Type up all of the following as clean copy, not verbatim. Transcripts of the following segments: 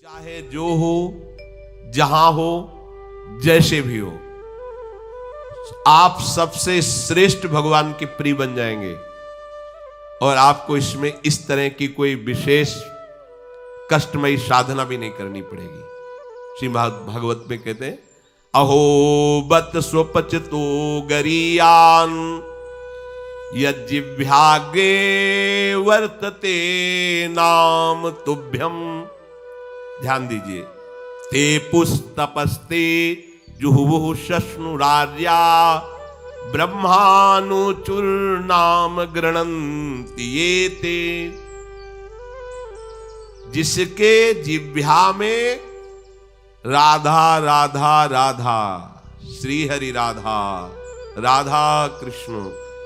चाहे जो हो, जहां हो, जैसे भी हो, आप सबसे श्रेष्ठ भगवान के प्रिय बन जाएंगे और आपको इसमें इस तरह की कोई विशेष कष्टमयी साधना भी नहीं करनी पड़ेगी। श्रीमद् भागवत में कहते हैं, अहो बत स्वपचतो गरीयान यज्जिह्वाग्रे वर्तते नाम तुभ्यम। ध्यान दीजिए, ते पुस्तपस्ते जुहुः शश्नुरार्या ब्रह्मानुचुर्नाम गृणन्ति ये ते। जिसके जिह्वा में राधा राधा राधा, श्री हरि राधा, राधा कृष्ण,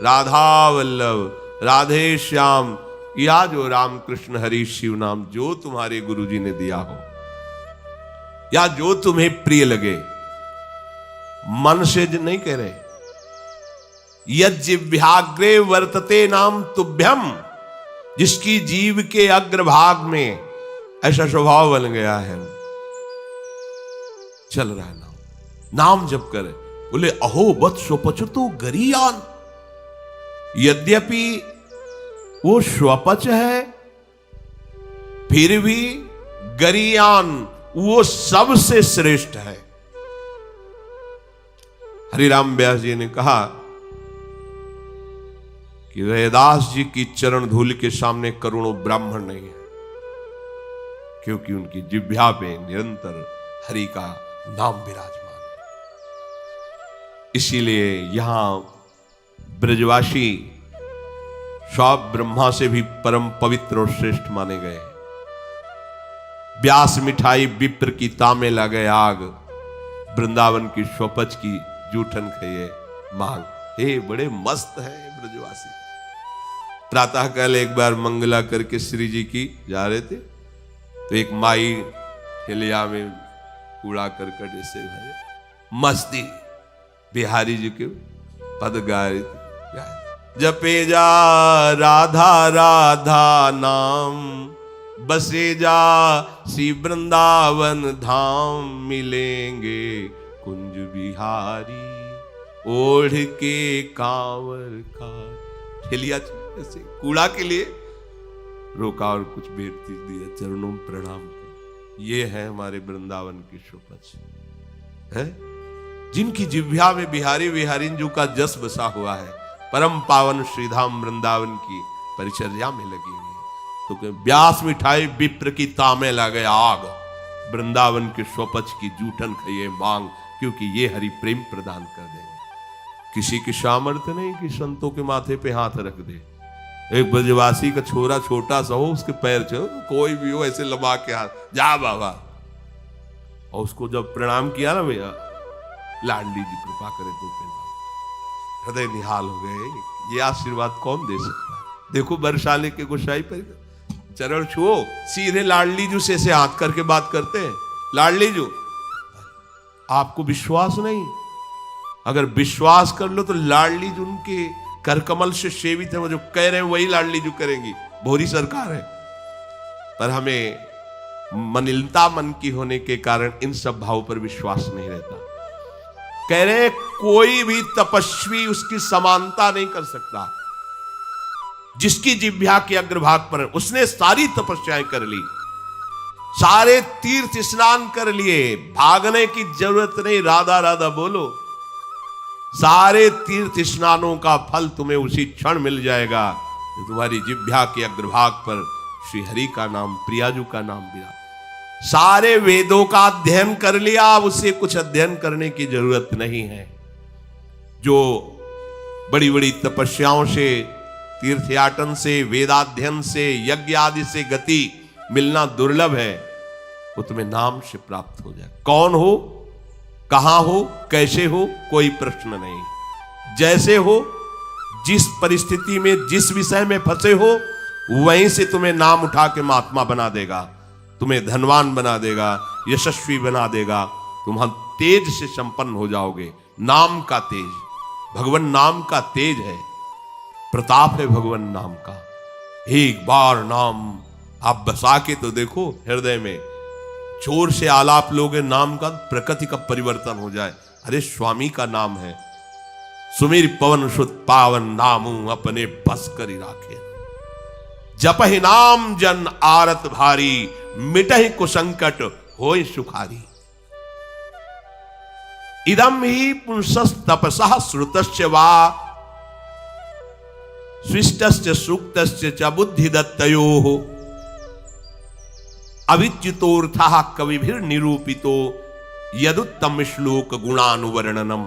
राधा वल्लभ, राधे श्याम, या जो राम कृष्ण हरि शिव नाम जो तुम्हारे गुरुजी ने दिया हो या जो तुम्हें प्रिय लगे, मन से नहीं कह रहे, यज्जिह्वाग्रे वर्तते नाम तुभ्यम। जिसकी जीव के अग्रभाग में ऐसा स्वभाव बन गया है, चल रहा है नाम जप करे, बोले अहो बत स्वपचतो गरीयान। यद्यपि वो स्वपच है, फिर भी गरीयान वो सबसे श्रेष्ठ है। हरिराम व्यास जी ने कहा कि रैदास जी की चरण धूल के सामने करोड़ों ब्राह्मण नहीं है, क्योंकि उनकी जिह्वा पे निरंतर हरि का नाम विराजमान है। इसीलिए यहां ब्रजवासी सब ब्रह्मा से भी परम पवित्र और श्रेष्ठ माने गए। व्यास मिठाई विप्र की तामे लगे आग, वृंदावन की स्वपच की जूठन खाइए मांग। हे बड़े मस्त है ब्रजवासी। प्रातः काल एक बार मंगला करके श्री जी की जा रहे थे, तो एक माई ठेलिया में कूड़ा करकट ऐसे भरे मस्ती बिहारी जी के पद गा रहे थे। जपे जा राधा राधा नाम, बसे जा श्री वृंदावन धाम, मिलेंगे कुंज बिहारी ओढ़ के कांवर का। ठेलिया ऐसे कूड़ा के लिए रोका और कुछ भेंट दिया, चरणों में प्रणाम किया। ये है हमारे वृंदावन की शोपच है, जिनकी जिह्वा में बिहारी बिहारिंजू का जस बसा हुआ है, परम पावन श्रीधाम वृंदावन की परिचर्या में लगी हुई। तो व्यास मिठाई विप्र की तामे लगे आग, वृंदावन के स्वपच की जूठन खाइए मांग, क्योंकि ये हरि प्रेम प्रदान कर देंगे। किसी की सामर्थ्य नहीं कि संतों के माथे पे हाथ रख दे। एक ब्रजवासी का छोरा छोटा सा हो, उसके पैर छो, कोई भी हो ऐसे लबा के हाथ, जा बाबा, और उसको जब प्रणाम किया ना भैया, लाडली जी कृपा करे तो हृदय निहाल हो गए। ये आशीर्वाद कौन दे सकता है? देखो बरसाले के गोसाई पर चरण छुओ, सीधे लाडली जू से हाथ करके बात करते हैं। लाडली जू, आपको विश्वास नहीं? अगर विश्वास कर लो तो लाडली जू उनके करकमल से सेवित है, वो जो कह रहे हैं वही लाडली जू करेंगी। भोरी सरकार है, पर हमें मनिलता मन की होने के कारण इन सब भावों पर विश्वास नहीं रहता। कह रहे कोई भी तपस्वी उसकी समानता नहीं कर सकता। जिसकी जिह्वा के अग्रभाग पर उसने सारी तपस्याएं कर ली, सारे तीर्थ स्नान कर लिए, भागने की जरूरत नहीं, राधा राधा बोलो। सारे तीर्थ स्नानों का फल तुम्हें उसी क्षण मिल जाएगा जो तुम्हारी जिह्वा के अग्रभाग पर श्री हरि का नाम, प्रियाजू का नाम बिना। सारे वेदों का अध्ययन कर लिया, अब उसे कुछ अध्ययन करने की जरूरत नहीं है। जो बड़ी बड़ी तपस्याओं से, तीर्थयाटन से, वेदाध्ययन से, यज्ञ आदि से गति मिलना दुर्लभ है, वो तुम्हें नाम से प्राप्त हो जाए। कौन हो, कहां हो, कैसे हो, कोई प्रश्न नहीं। जैसे हो, जिस परिस्थिति में, जिस विषय में फंसे हो, वहीं से तुम्हें नाम उठा के महात्मा बना देगा, तुम्हें धनवान बना देगा, यशस्वी बना देगा। तुम तेज से संपन्न हो जाओगे। नाम का तेज, भगवान नाम का तेज है, प्रताप है भगवान नाम का। एक बार नाम आप बसा के तो देखो हृदय में, जोर से आलाप लोगे नाम का, प्रकृति का परिवर्तन हो जाए। अरे स्वामी का नाम है, सुमीर पवन सुत पावन नामू अपने बस करी राखे। जपहि नाम जन आरत भारी, मिटहि कुसंकट होय सुखारी। इदम ही पुंसस तपसः श्रुतस्य वा, स्विष्टस्य सूक्तस्य च बुद्धि दत्तयोः। अविच्युतोऽर्थः कविभिर निरूपितो, यदुत्तम श्लोक गुणानुवर्णनम।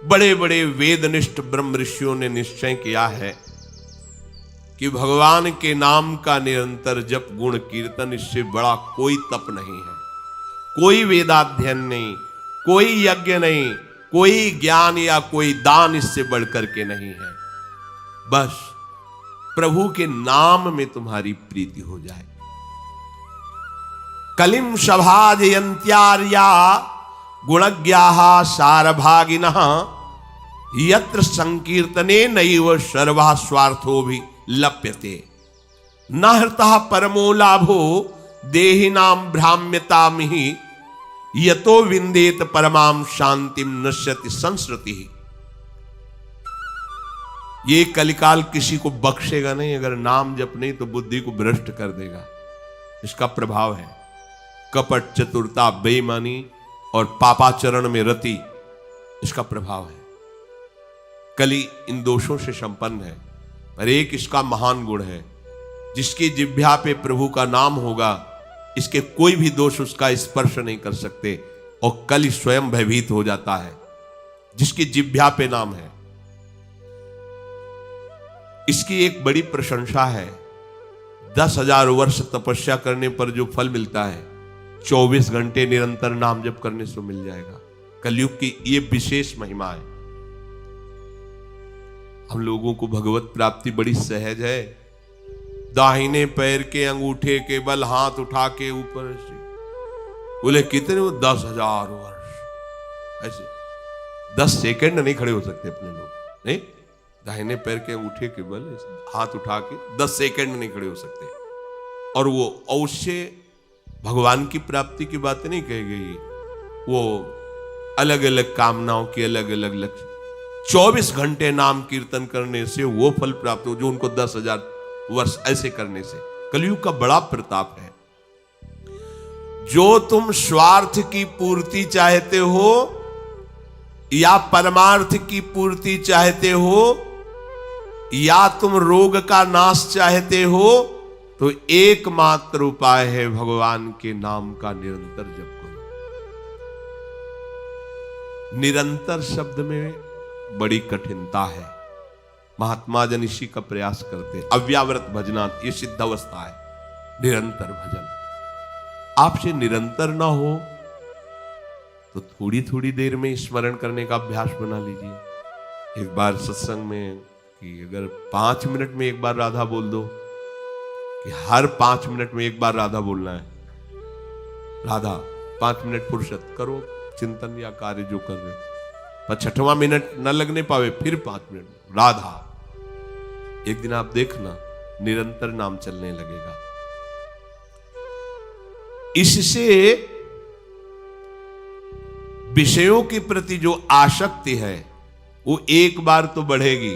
बड़े बड़े वेदनिष्ठ ब्रह्म ऋषियों ने निश्चय किया है कि भगवान के नाम का निरंतर जप गुण कीर्तन, इससे बड़ा कोई तप नहीं है, कोई वेदाध्ययन नहीं, कोई यज्ञ नहीं, कोई ज्ञान या कोई दान इससे बढ़कर के नहीं है। बस प्रभु के नाम में तुम्हारी प्रीति हो जाए। कलिम सभाजयन्त्यार्या गुणज्ञाः सारभागिनः, यत्र संकीर्तने नैव सर्वः स्वार्थो भी लप्यते। न हृतः परमो लाभो देहिनां भ्राम्यतां हि, यतो विन्देत परमां शांतिं नश्यति संस्कृति। ये कलिकाल किसी को बख्शेगा नहीं, अगर नाम जप नहीं तो बुद्धि को भ्रष्ट कर देगा। इसका प्रभाव है कपट, चतुरता, बेईमानी और पापाचरण में रति, इसका प्रभाव है। कली इन दोषों से संपन्न है, पर एक इसका महान गुण है, जिसकी जिह्वा पे प्रभु का नाम होगा, इसके कोई भी दोष उसका स्पर्श नहीं कर सकते, और कली स्वयं भयभीत हो जाता है जिसकी जिह्वा पे नाम है। इसकी एक बड़ी प्रशंसा है, 10,000 वर्ष तपस्या करने पर जो फल मिलता है, 24 घंटे निरंतर नाम जप करने से मिल जाएगा। कलयुग की ये विशेष महिमा है। हम लोगों को भगवत प्राप्ति बड़ी सहज है। दाहिने पैर के अंगूठे के बल हाथ उठा के ऊपर से बोले कितने, वो 10,000 वर्ष, ऐसे 10 सेकंड नहीं खड़े हो सकते अपने लोग, नहीं। दाहिने पैर के अंगूठे के बल हाथ उठा के 10 सेकंड नहीं खड़े हो सकते। और वो अवश्य भगवान की प्राप्ति की बात नहीं कही गई, वो अलग अलग कामनाओं के अलग अलग लक्ष्य। 24 घंटे नाम कीर्तन करने से वो फल प्राप्त हो जो उनको 10,000 वर्ष ऐसे करने से। कलयुग का बड़ा प्रताप है। जो तुम स्वार्थ की पूर्ति चाहते हो या परमार्थ की पूर्ति चाहते हो, या तुम रोग का नाश चाहते हो, तो एकमात्र उपाय है भगवान के नाम का निरंतर जप करो। निरंतर शब्द में बड़ी कठिनता है। महात्मा जन इसी का प्रयास करते। अव्यावृत भजनात्, ये सिद्ध अवस्था है, निरंतर भजन। आपसे निरंतर ना हो तो थोड़ी थोड़ी देर में स्मरण करने का अभ्यास बना लीजिए। एक बार सत्संग में कि अगर 5 मिनट में एक बार राधा बोल दो, कि हर 5 मिनट में एक बार राधा बोलना है। राधा 5 मिनट फुर्सत करो, चिंतन या कार्य जो कर रहे हो, पर 6वां मिनट न लगने पावे, फिर 5 मिनट राधा। एक दिन आप देखना निरंतर नाम चलने लगेगा। इससे विषयों के प्रति जो आसक्ति है वो एक बार तो बढ़ेगी।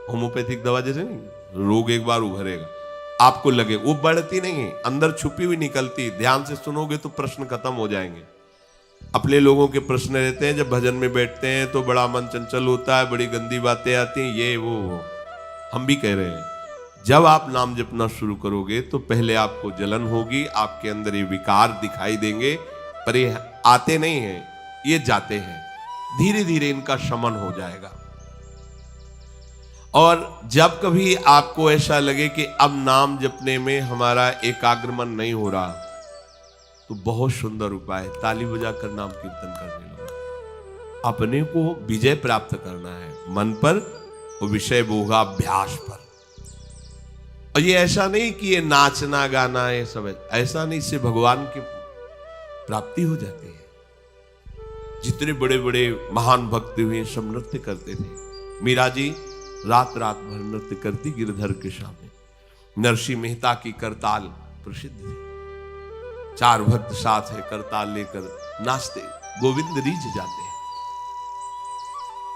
होम्योपैथिक दवा जैसे नहीं, रोग एक बार उभरेगा, आपको लगे, वो बढ़ती नहीं है, अंदर छुपी हुई निकलती। ध्यान से सुनोगे तो प्रश्न खत्म हो जाएंगे। अपने लोगों के प्रश्न रहते हैं, जब भजन में बैठते हैं तो बड़ा मन चंचल होता है, बड़ी गंदी बातें आती हैं, ये वो। हम भी कह रहे हैं, जब आप नाम जपना शुरू करोगे तो पहले आपको जलन होगी, आपके अंदर ये विकार दिखाई देंगे, पर ये आते नहीं हैं, ये जाते हैं। धीरे धीरे इनका शमन हो जाएगा। और जब कभी आपको ऐसा लगे कि अब नाम जपने में हमारा एकाग्रमन नहीं हो रहा, तो बहुत सुंदर उपाय है, ताली बजाकर नाम कीर्तन करने लगा। अपने को विजय प्राप्त करना है मन पर और विषय भोगाभ्यास पर। और ये ऐसा नहीं कि ये नाचना गाना ये सब, ऐसा नहीं, इससे भगवान की प्राप्ति हो जाती है। जितने बड़े बड़े महान भक्त हुए सब नृत्य करते थे। मीरा जी रात रात भर नृत्य करती गिरधर के सामने। नरसिंह मेहता की करताल प्रसिद्ध थी। चार भक्त साथ है, करताल लेकर नाचते, गोविंद रीझ जाते हैं।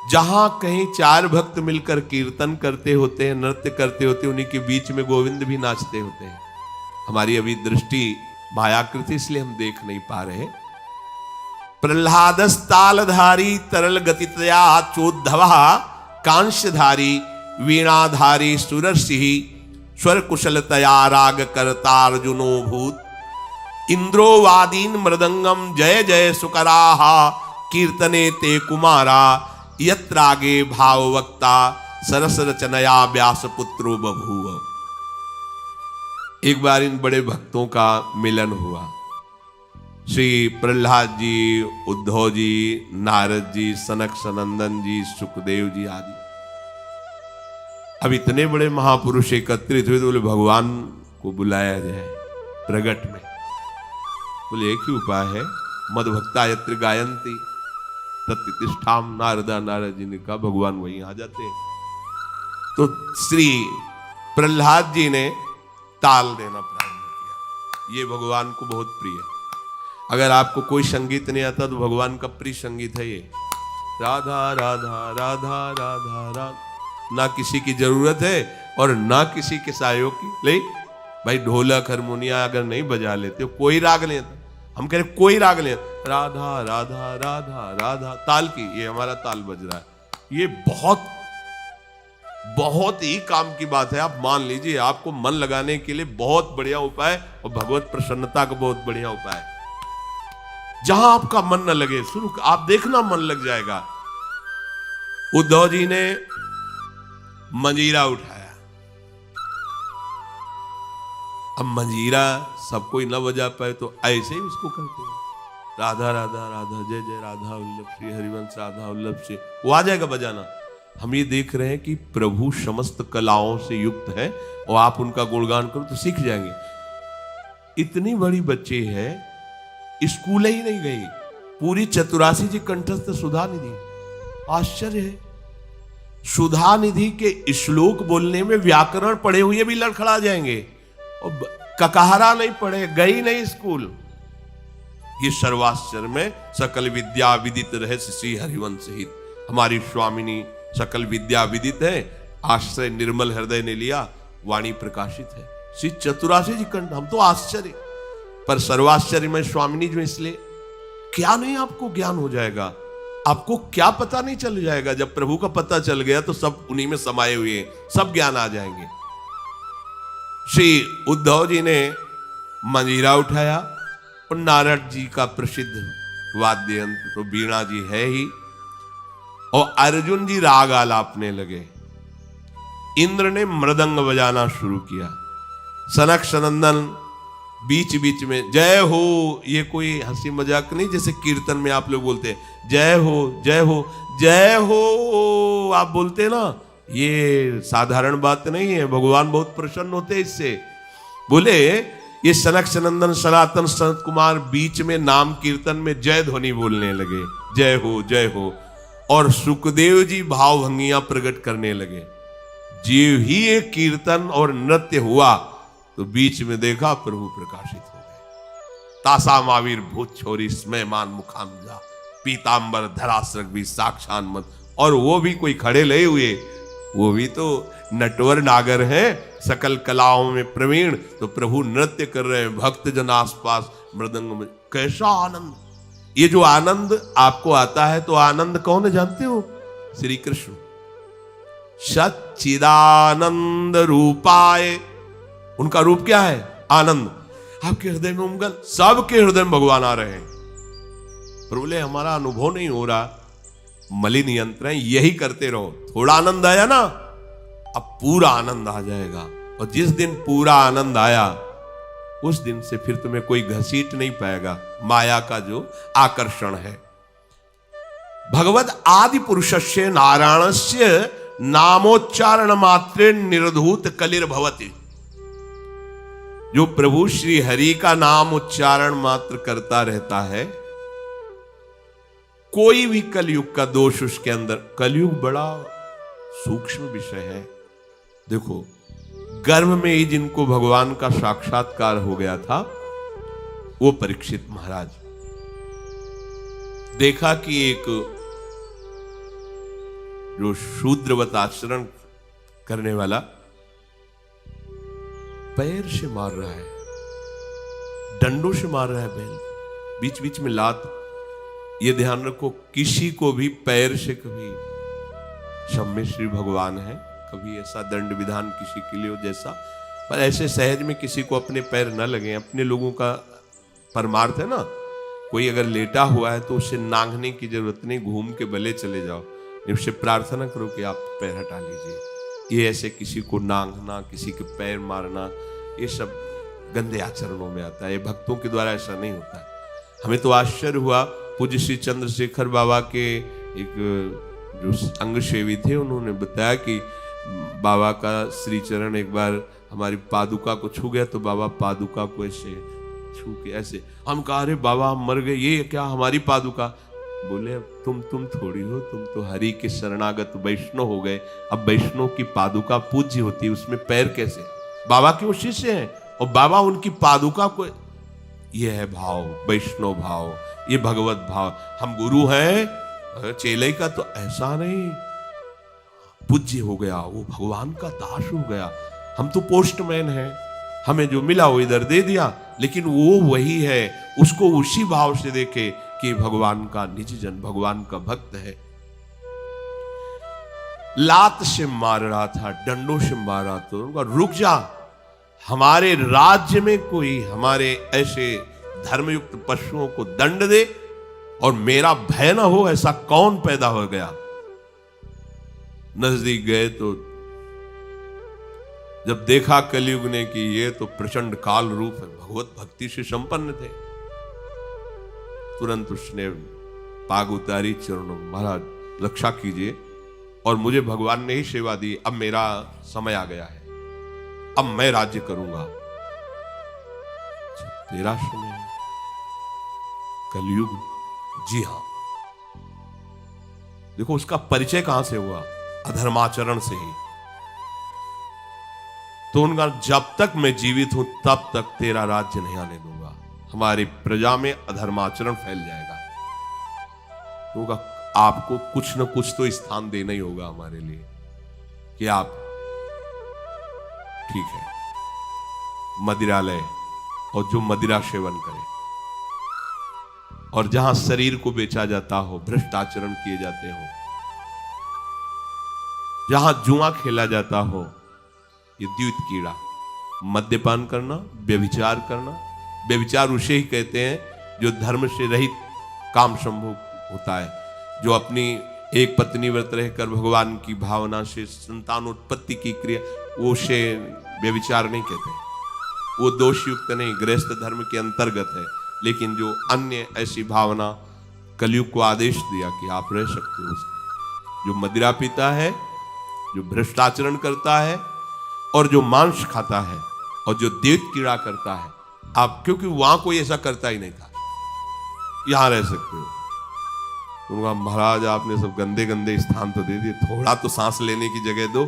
जहां कहीं चार भक्त मिलकर कीर्तन करते होते हैं, नृत्य करते होते हैं, उन्हीं के बीच में गोविंद भी नाचते होते हैं। हमारी अभी दृष्टि मायाकृति, इसलिए हम देख नहीं पा रहे। प्रह्लादस्तालधारी तरल गतितया चोद्धव कांस्यधारी वीणाधारी सुरर्षि स्वर कुशलतया राग करतार्जुनो भूत इंद्रो वादीन मृदंगम जय जय सुकराः कीर्तने ते कुमारा यत्रागे भाववक्ता सरस रचनया व्यास पुत्रो बभूव। एक बार इन बड़े भक्तों का मिलन हुआ। श्री प्रहलाद जी, उद्धव जी, नारद जी, सनक सनंदन जी, सुखदेव जी आदि। अब इतने बड़े महापुरुष एकत्रित हुए तो बोले भगवान को बुलाया जाए प्रगट में। बोले एक ही उपाय है, मदभक्ता यत्र गायंती तत्तिष्ठाम। नारद जी ने कहा भगवान वहीं आ जाते हैं। तो श्री प्रहलाद जी ने ताल देना प्रारंभ किया। ये भगवान को बहुत प्रिय है। अगर आपको कोई संगीत नहीं आता तो भगवान का प्रिय संगीत है ये, राधा राधा राधा राधा राधा। ना किसी की जरूरत है और ना किसी के सहयोग की। ले भाई ढोलक हारमोनिया अगर नहीं बजा लेते हो, कोई राग नहीं आता, हम कह रहे कोई राग नहीं, राधा राधा राधा राधा ताल की, ये हमारा ताल बज रहा है। ये बहुत बहुत ही काम की बात है। आप मान लीजिए, आपको मन लगाने के लिए बहुत बढ़िया उपाय और भगवत प्रसन्नता का बहुत बढ़िया उपाय। जहां आपका मन न लगे, शुरू आप देखना मन लग जाएगा। उद्धव जी ने मंजीरा उठाया। अब मंजीरा सब कोई न बजा पाए तो ऐसे ही उसको करते हैं, राधा राधा राधा जय जय राधा वल्लभ श्री हरिवंश राधा वल्लभ से वो आ जाएगा बजाना। हम ये देख रहे हैं कि प्रभु समस्त कलाओं से युक्त है और आप उनका गुणगान करो तो सीख जाएंगे। इतनी बड़ी बच्ची है, स्कूल ही नहीं गई, पूरी चतुरासी जी कंठस्थ सुधा निधि। आश्चर्य है, सुधा निधि के श्लोक बोलने में व्याकरण पढ़े हुए भी लड़खड़ा जाएंगे और ककहरा नहीं पढ़े, गई नहीं स्कूल। ये सर्वाश्चर्य में सकल विद्या विदित रहस्य श्री हरिवंश हित। हमारी स्वामिनी सकल विद्या विदित है, आश्रय निर्मल हृदय ने लिया, वाणी प्रकाशित है। श्री चतुरासी जी कंठ। हम तो आश्चर्य, पर सर्वाश्चर्य में स्वामिनी जो, इसलिए क्या नहीं आपको ज्ञान हो जाएगा। आपको क्या पता नहीं चल जाएगा। जब प्रभु का पता चल गया तो सब उन्हीं में समाये हुए, सब ज्ञान आ जाएंगे। श्री उद्धव जी ने मंजीरा उठाया और नारद जी का प्रसिद्ध वाद्य यंत्र तो वीणा जी है ही, और अर्जुन जी राग आलापने लगे। इंद्र ने मृदंग बजाना शुरू किया। सनक सनंदन बीच बीच में जय हो, ये कोई हंसी मजाक नहीं, जैसे कीर्तन में आप लोग बोलते हैं जय हो जय हो जय हो, आप बोलते ना, ये साधारण बात नहीं है। भगवान बहुत प्रसन्न होते इससे। बोले ये सनक सनंदन सनातन सनत कुमार बीच में नाम कीर्तन में जय ध्वनि बोलने लगे, जय हो जय हो। और सुखदेव जी भावभंगियां प्रकट करने लगे। जीव ही एक कीर्तन और नृत्य हुआ तो बीच में देखा प्रभु प्रकाशित हो गए। तासा मावीर भूत छोरी स्मयमान मुखाम जा, पीतांबर धरासरग भी साक्षात मत। और वो भी कोई खड़े लए हुए, वो भी तो नटवर नागर हैं, सकल कलाओं में प्रवीण। तो प्रभु नृत्य कर रहे हैं, भक्त जन आसपास मृदंग में। कैसा आनंद! ये जो आनंद आपको आता है, तो आनंद कौन है जानते हो? श्री कृष्ण। सच्चिदानंद रूपाय, उनका रूप क्या है? आनंद। आपके हृदय में उमगल, सबके हृदय में भगवान आ रहे हैं। पर बोले हमारा अनुभव नहीं हो रहा, मलिन यंत्र है, यही करते रहो। थोड़ा आनंद आया ना, अब पूरा आनंद आ जाएगा। और जिस दिन पूरा आनंद आया, उस दिन से फिर तुम्हें कोई घसीट नहीं पाएगा। माया का जो आकर्षण है। भगवद आदि पुरुषस्य नारायणस्य नामोच्चारण मात्रे निर्धूत कलिर्भवति। जो प्रभु श्री हरि का नाम उच्चारण मात्र करता रहता है, कोई भी कलयुग का दोष उसके अंदर। कलयुग बड़ा सूक्ष्म विषय है। देखो, गर्भ में ही जिनको भगवान का साक्षात्कार हो गया था, वो परीक्षित महाराज देखा कि एक जो शूद्रवत आचरण करने वाला पैर से मार रहा है, डंडों से मार रहा है बैल, बीच बीच में लात। ये ध्यान रखो, किसी को भी पैर से कभी, सब में श्री भगवान है, कभी ऐसा दंड विधान किसी के लिए हो जैसा, पर ऐसे सहज में किसी को अपने पैर न लगे। अपने लोगों का परमार्थ है ना, कोई अगर लेटा हुआ है तो उसे नांगने की जरूरत नहीं, घूम के भले चले जाओ, उससे प्रार्थना करो कि आप पैर हटा लीजिए। ये ऐसे किसी को नांगना, किसी के पैर मारना, ये सब गंदे आचरणों में आता है। ये भक्तों के द्वारा ऐसा नहीं होता है। हमें तो आश्चर्य हुआ, पूज्य श्री चंद्रशेखर बाबा के एक जो अंग सेवी थे, उन्होंने बताया कि बाबा का श्री चरण एक बार हमारी पादुका को छू गया तो बाबा पादुका को ऐसे छू के ऐसे, हम कहा अरे बाबा हम मर गए, ये क्या हमारी पादुका? बोले अब तुम थोड़ी हो, तुम तो हरि के शरणागत वैष्णव हो गए। अब वैष्णव की पादुका पूज्य होती है, उसमें पैर कैसे? बाबा के वो शिष्य हैं और बाबा उनकी पादुका को, ये है भाव, वैष्णव भाव, ये भगवत भाव। हम गुरु हैं, चेले का तो ऐसा नहीं, पूज्य हो गया, वो भगवान का दास हो गया। हम तो पोस्टमैन हैं, हमें जो मिला वो इधर दे दिया, लेकिन वो वही है, उसको उसी भाव से देखे कि भगवान का निज जन, भगवान का भक्त है। लात से मार रहा था, डंडों से मार रहा था, उनका रुक जा, हमारे राज्य में कोई हमारे ऐसे धर्मयुक्त पशुओं को दंड दे और मेरा भय ना हो, ऐसा कौन पैदा हो गया? नजदीक गए तो जब देखा कलयुग ने कि ये तो प्रचंड काल रूप है, भगवत भक्ति से संपन्न थे, तुरंत उसने पाग उतारी, चरणों महाराज रक्षा कीजिए, और मुझे भगवान ने ही सेवा दी, अब मेरा समय आ गया है, अब मैं राज्य करूंगा। तेरा समय है, कलयुग, जी हां। देखो उसका परिचय कहां से हुआ? अधर्माचरण से ही। तो उनका जब तक मैं जीवित हूं तब तक तेरा राज्य नहीं आने दूंगा, हमारी प्रजा में अधर्माचरण फैल जाएगा। तो आपको कुछ न कुछ तो स्थान देना ही होगा हमारे लिए कि आप ठीक है, मदिरालय और जो मदिरा सेवन करे और जहां शरीर को बेचा जाता हो, भ्रष्ट आचरण किए जाते हो, जहां जुआ खेला जाता हो, ये द्वैत कीड़ा, मद्यपान करना, व्यभिचार करना। व्यभिचार उसे ही कहते हैं जो धर्म से रहित काम संभोग होता है, जो अपनी एक पत्नी व्रत रहकर भगवान की भावना से संतानोत्पत्ति की क्रिया, वो उसे व्यभिचार नहीं कहते, वो दोषयुक्त नहीं, गृहस्थ धर्म के अंतर्गत है। लेकिन जो अन्य ऐसी भावना कलयुग को आदेश दिया कि आप रह सकते हो, जो मदिरा पीता है, जो भ्रष्टाचरण करता है और जो मांस खाता है और जो दैत्य कीड़ा करता है, आप, क्योंकि वहां कोई ऐसा करता ही नहीं था, यहां रह सकते हो। उनका महाराज आपने सब गंदे गंदे स्थान तो दे दिए, थोड़ा तो सांस लेने की जगह दो।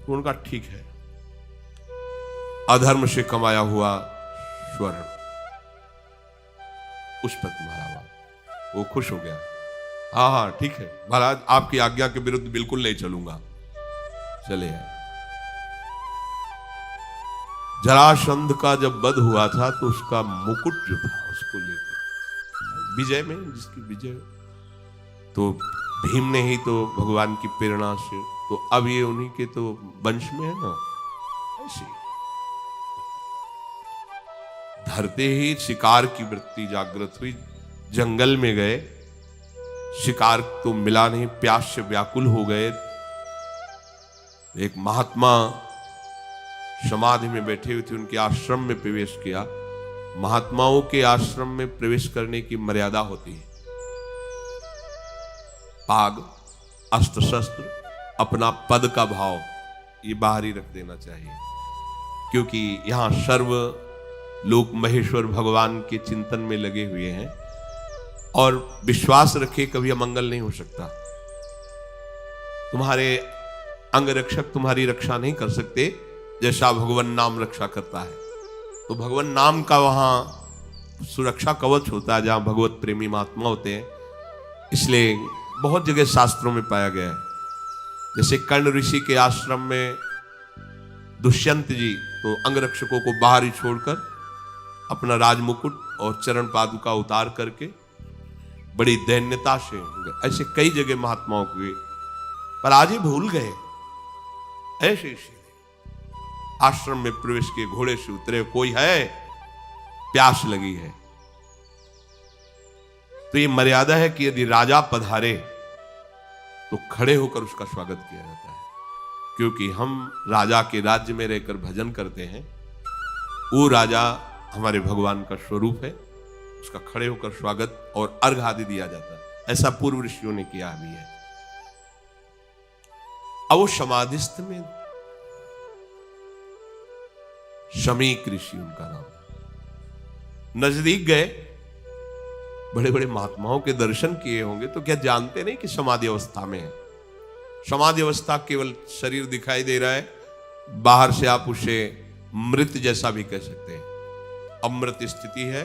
उनका ठीक है, अधर्म से कमाया हुआ स्वर्ण उस पर तुम्हारा, वो खुश हो गया, हाँ हाँ ठीक है महाराज, आपकी आज्ञा के विरुद्ध बिल्कुल नहीं चलूंगा। चले आए। जरासंध का जब वध हुआ था तो उसका मुकुट जो था उसको लेकर विजय में, जिसकी विजय, तो भीम ने ही तो भगवान की प्रेरणा से, तो अब ये उन्हीं के तो वंश में है ना, ऐसे धरते ही शिकार की वृत्ति जागृत हुई। जंगल में गए, शिकार तो मिला नहीं, प्यास से व्याकुल हो गए। एक महात्मा समाधि में बैठे हुए थे, उनके आश्रम में प्रवेश किया। महात्माओं के आश्रम में प्रवेश करने की मर्यादा होती है, पाग, अस्त्र शस्त्र, अपना पद का भाव ये बाहर ही रख देना चाहिए, क्योंकि यहां सर्व लोक महेश्वर भगवान के चिंतन में लगे हुए हैं और विश्वास रखे कभी अमंगल नहीं हो सकता। तुम्हारे अंग रक्षक तुम्हारी रक्षा नहीं कर सकते जैसा भगवान नाम रक्षा करता है। तो भगवान नाम का वहां सुरक्षा कवच होता है जहां भगवत प्रेमी महात्मा होते हैं, इसलिए बहुत जगह शास्त्रों में पाया गया है। जैसे कर्ण ऋषि के आश्रम में दुष्यंत जी तो अंगरक्षकों को बाहर ही छोड़कर अपना राजमुकुट और चरण पादुका उतार करके बड़ी दैन्यता से गए। ऐसे कई जगह महात्माओं के, पर आज ही भूल गए। ऐसे आश्रम में प्रवेश किए, घोड़े से उतरे, कोई है, प्यास लगी है। तो ये मर्यादा है कि यदि राजा पधारे तो खड़े होकर उसका स्वागत किया जाता है, क्योंकि हम राजा के राज्य में रहकर भजन करते हैं। वो राजा हमारे भगवान का स्वरूप है, उसका खड़े होकर स्वागत और अर्घ आदि दिया जाता है। ऐसा पूर्व ऋषियों ने किया भी है। अब वो समाधिस्थ में शमीक ऋषि उनका नाम, नजदीक गए, बड़े बड़े महात्माओं के दर्शन किए होंगे, तो क्या जानते नहीं कि समाधि अवस्था में है। समाधि अवस्था केवल शरीर दिखाई दे रहा है, बाहर से आप उसे मृत जैसा भी कह सकते हैं। अमृत स्थिति है,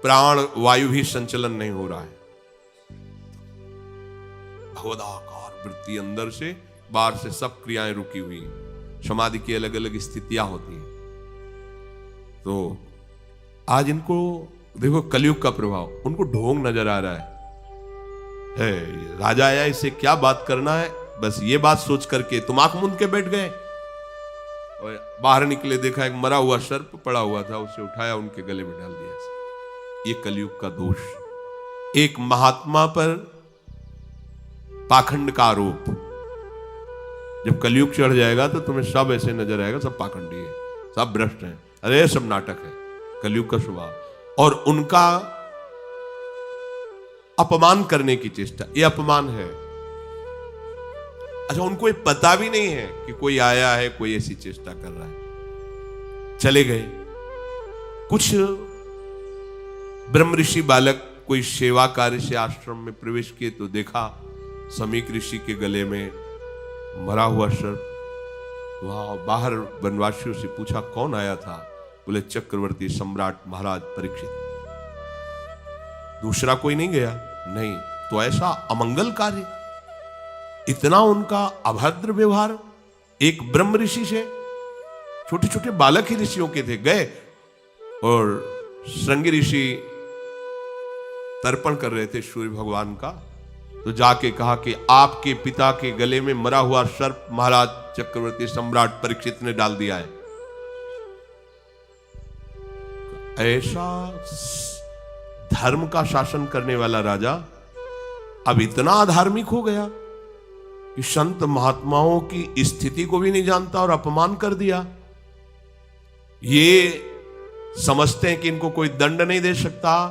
प्राण वायु भी संचलन नहीं हो रहा है। भगवदाकार वृत्ति अंदर से, बाहर से सब क्रियाएं रुकी हुई। समाधि की अलग अलग स्थितियां होती हैं। तो आज इनको देखो, कलयुग का प्रभाव, उनको ढोंग नजर आ रहा है। राजा आया, इसे क्या बात करना है, बस ये बात सोच करके तुम आंख मूंद के बैठ गए। और बाहर निकले, देखा एक मरा हुआ सर्प पड़ा हुआ था, उसे उठाया, उनके गले में डाल दिया। ये कलयुग का दोष, एक महात्मा पर पाखंड का आरोप। जब कलयुग चढ़ जाएगा तो तुम्हें सब ऐसे नजर आएगा, सब पाखंडी है, सब भ्रष्ट हैं, अरे सब नाटक है, कलयुग का स्वभाव। और उनका अपमान करने की चेष्टा, ये अपमान है। अच्छा, उनको ये पता भी नहीं है कि कोई आया है, कोई ऐसी चेष्टा कर रहा है। चले गए। कुछ ब्रह्म ऋषि बालक कोई सेवा कार्य से आश्रम में प्रवेश किए तो देखा शमीक ऋषि के गले में मरा हुआ सर्प। वहां बाहर वनवासियों से पूछा कौन आया था, बोले चक्रवर्ती सम्राट महाराज परीक्षित। दूसरा कोई नहीं गया? नहीं। तो ऐसा अमंगल कार्य, इतना उनका अभद्र व्यवहार एक ब्रह्म ऋषि से। छोटे छोटे बालक ही ऋषियों के थे, गए और श्रृंगी ऋषि तर्पण कर रहे थे सूर्य भगवान का, तो जाके कहा कि आपके पिता के गले में मरा हुआ सर्प महाराज चक्रवर्ती सम्राट परीक्षित ने डाल दिया है। ऐसा धर्म का शासन करने वाला राजा अब इतना अधार्मिक हो गया कि संत महात्माओं की स्थिति को भी नहीं जानता और अपमान कर दिया। ये समझते हैं कि इनको कोई दंड नहीं दे सकता,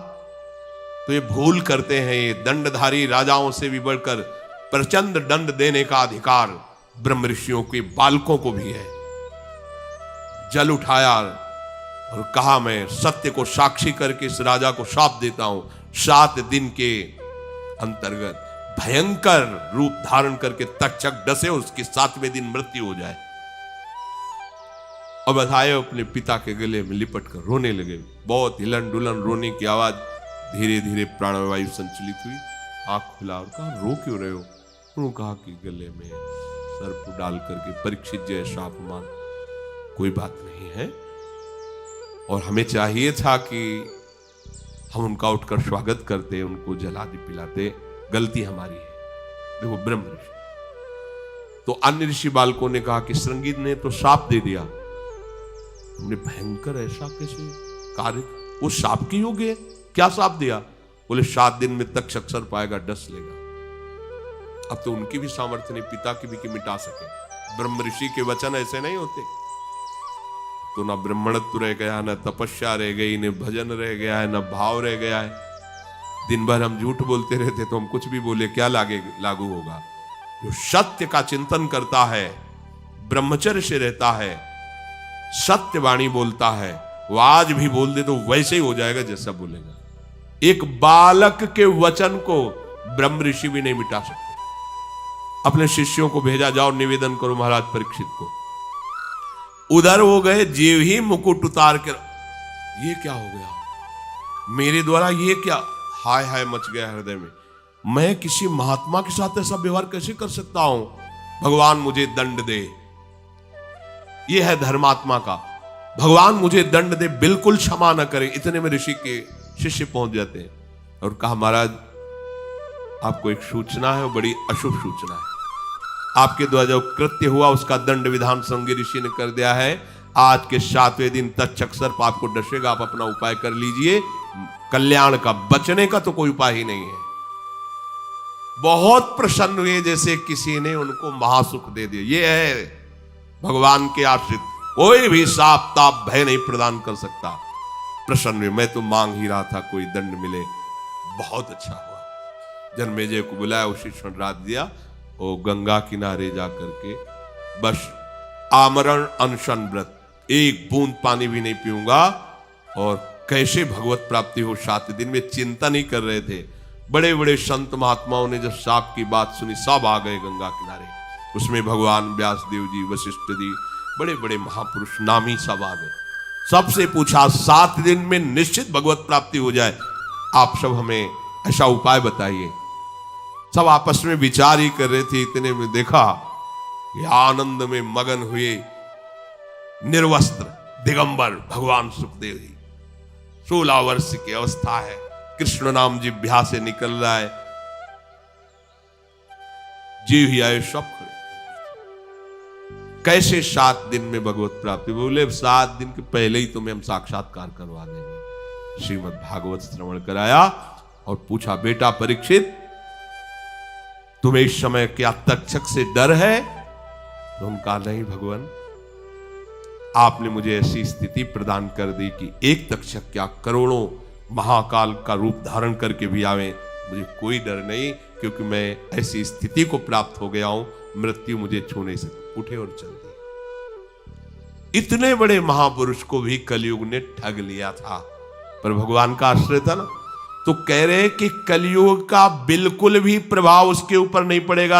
तो ये भूल करते हैं। ये दंडधारी राजाओं से भी बढ़कर प्रचंड दंड देने का अधिकार ब्रह्म ऋषियों के बालकों को भी है। जल उठाया और कहा मैं सत्य को साक्षी करके इस राजा को शाप देता हूं, 7 दिन के अंतर्गत भयंकर रूप धारण करके तक्षक डसे, उसके 7वें दिन मृत्यु हो जाए। अब बधाए अपने पिता के गले में लिपट कर रोने लगे। बहुत हिलन डुलन रोने की आवाज, धीरे धीरे प्राणवायु संचलित हुई। आंख खुला और कहा रो क्यों रहे हो? उन्होंने कहा कि गले में सर्प डाल करके परीक्षित जैसा अपमान कोई बात नहीं है, और हमें चाहिए था कि हम उनका उठकर स्वागत करते, उनको जलादि पिलाते, गलती हमारी है। देखो ब्रह्म ऋषि। तो अन्य ऋषि बालकों ने कहा कि श्रृंगी ने तो शाप दे दिया। हमने भयंकर ऐसा कैसे कार्य, वो शाप के योग्य है? क्या शाप दिया? बोले 7 दिन में तक्षक सर्प आएगा, डस लेगा। अब तो उनकी भी सामर्थ्य नहीं, पिता की भी कि मिटा सके। ब्रह्म ऋषि के वचन ऐसे नहीं होते। तो ना ब्रह्मणत्व रह गया, ना तपस्या रह गई, न भजन रह गया है, न भाव रह गया है। दिन भर हम झूठ बोलते रहते, तो हम कुछ भी बोले क्या लागू होगा? जो सत्य का चिंतन करता है, ब्रह्मचर्य से रहता है, सत्यवाणी बोलता है, वो आज भी बोल दे तो वैसे ही हो जाएगा जैसा बोलेगा। एक बालक के वचन को ब्रह्म ऋषि भी नहीं मिटा सकते। अपने शिष्यों को भेजा, जाओ निवेदन करो महाराज परीक्षित को। उधर हो गए, जीव ही मुकुट उतार कर ये क्या हो गया, मेरे द्वारा ये क्या, हाय हाय मच गया हृदय में। मैं किसी महात्मा के साथ ऐसा व्यवहार कैसे कर सकता हूं, भगवान मुझे दंड दे। ये है धर्मात्मा का, भगवान मुझे दंड दे, बिल्कुल क्षमा न करे। इतने में ऋषि के शिष्य पहुंच जाते हैं और कहा महाराज आपको एक सूचना है, वो बड़ी अशुभ सूचना है। आपके द्वारा जो कृत्य हुआ उसका दंड विधान संगी ऋषि ने कर दिया है। आज के 7वें दिन तक्षक सर्प आपको डसेगा, आप अपना उपाय कर लीजिए। कल्याण का, बचने का तो कोई उपाय ही नहीं है। बहुत प्रसन्न हुए, जैसे किसी ने उनको महासुख दे दिया। ये है भगवान के आश्रित, कोई भी साप ताप भय नहीं प्रदान कर सकता। प्रसन्न हुए, मैं तो मांग ही रहा था कोई दंड मिले। बहुत अच्छा हुआ, जन्मेजय को बुलाया, उसी क्षण रात दिया। वो गंगा किनारे जा करके बस आमरण अनशन व्रत, एक बूंद पानी भी नहीं पीऊंगा, और कैसे भगवत प्राप्ति हो 7 दिन में चिंता नहीं कर रहे थे। बड़े बड़े संत महात्माओं ने जब साप की बात सुनी, सब आ गए गंगा किनारे। उसमें भगवान व्यासदेव जी, वशिष्ठ जी, बड़े बड़े महापुरुष नामी सब आ गए। सबसे पूछा 7 दिन में निश्चित भगवत प्राप्ति हो जाए, आप सब हमें ऐसा उपाय बताइए। सब आपस में विचार ही कर रहे थे। इतने में देखा कि आनंद में मगन हुए निर्वस्त्र दिगंबर भगवान सुखदेव जी। 16 वर्ष की अवस्था है, कृष्ण नाम जिह्वा से निकल रहा है, जीव ही आए सब खड़े। कैसे 7 दिन में भगवत प्राप्ति? बोले 7 दिन के पहले ही तुम्हें हम साक्षात्कार करवा देंगे। श्रीमद् भागवत श्रवण कराया और पूछा, बेटा परीक्षित तुम्हें इस समय क्या तक्षक से डर है? तो उनका नहीं भगवान, आपने मुझे ऐसी स्थिति प्रदान कर दी कि एक तक्षक क्या करोड़ों महाकाल का रूप धारण करके भी आवे, मुझे कोई डर नहीं, क्योंकि मैं ऐसी स्थिति को प्राप्त हो गया हूं, मृत्यु मुझे छू नहीं सकती। उठे और चल दिए। इतने बड़े महापुरुष को भी कलयुग ने ठग लिया था, पर भगवान का आश्रय था ना। तो कह रहे कि कलयुग का बिल्कुल भी प्रभाव उसके ऊपर नहीं पड़ेगा।